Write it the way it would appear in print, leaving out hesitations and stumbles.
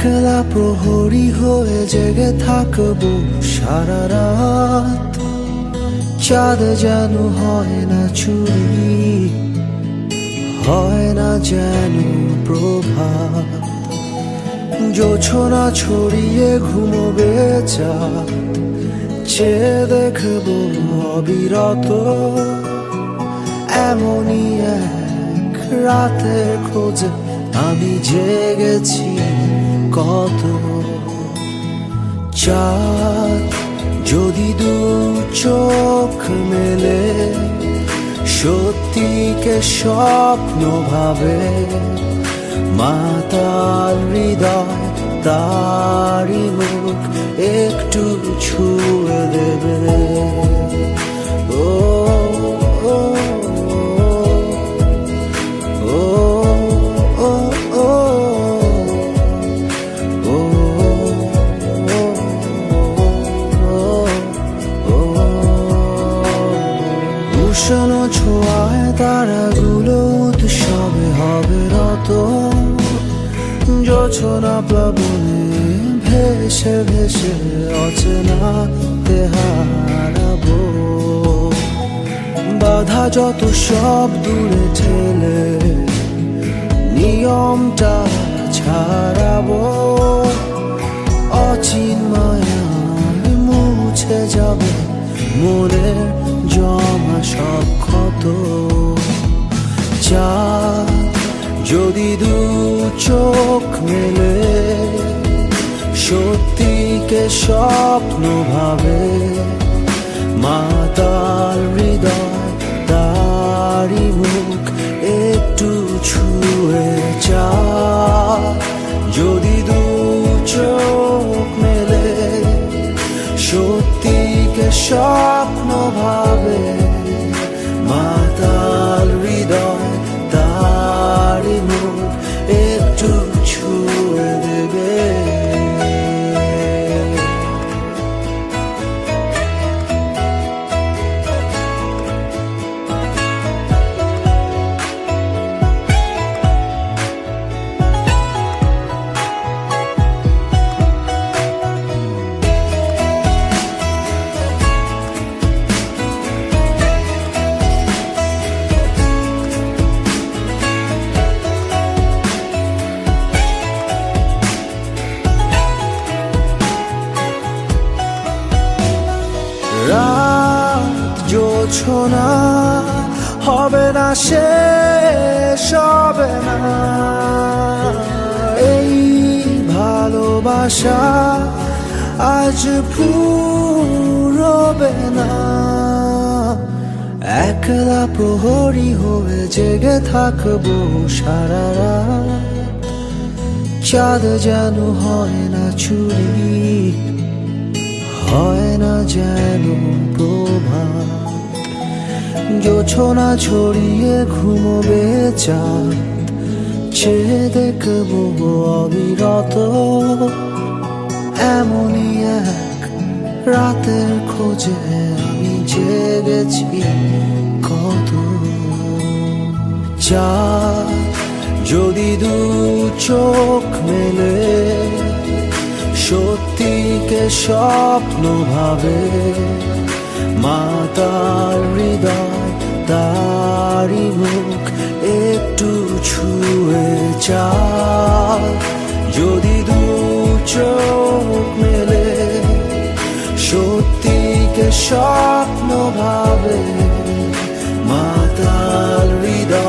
একলা প্রহরী হয়ে জেগে থাকবো সারা রাত। চাঁদ যেন হয় না চুরি, হয় না যেন প্রভাত। জোছনা ছড়িয়ে ঘুমোবে চাঁদ, চেয়ে দেখবো অবিরত। এমনই এক রাতের খোঁজে আমি জেগেছি কত। চাঁদ যদি দু চোখ মেলে, সত্যিকে স্বপ্ন ভাবে, মাতাল হৃদয় তারি মুখ একটু ছুঁয়ে দেবে। ও ও ও ও ও উষ্ণ ছোঁয়ায় তারাগুলো উৎসবে হবে রত। জোছনা প্লাবনে ভেসে ভেসে অচেনাতে হারাবো। বাধা যত সব দূরে ঠেলে নিয়মটা ছাড়াবো। অচিন মায়ায় মুছে যাবে মনের জমা সব ক্ষত। চাঁদ যদি দু চোখ মেলে, সত্যিকে স্বপ্ন ভাবে, মাতাল হৃদয় তারি মুখ একটু ছুঁয়ে। চাঁদ যদি দু চোখ মেলে, সত্যিকে স্বপ্ন ভাবে, মাতাল হৃদয় তারি মুখ একটু ছুঁয়ে দেবে। রাত জোছনা হবে না, শেষ হবে না এই ভালোবাসা, আজ ফুরবে না। একলা প্রহরী হয়ে জেগে থাকবো সারা রাত। চাঁদ যেন হয় না চুরি, হয় না যেন প্রভাত। জোছনা ছড়িয়ে ঘুমোবে চাঁদ, চেয়ে দেখবো অবিরত। এমনই এক রাতের খোঁজে আমি জেগেছি কত। চাঁদ যদি দু চোখ মেলে, সত্যিকে স্বপ্ন ভাবে, মাতাল হৃদয় তারি মুখ একটু ছুঁয়ে। চাঁদ যদি দু চোখ মেলে, সত্যিকে স্বপ্ন ভাবে, মাতাল হৃদয়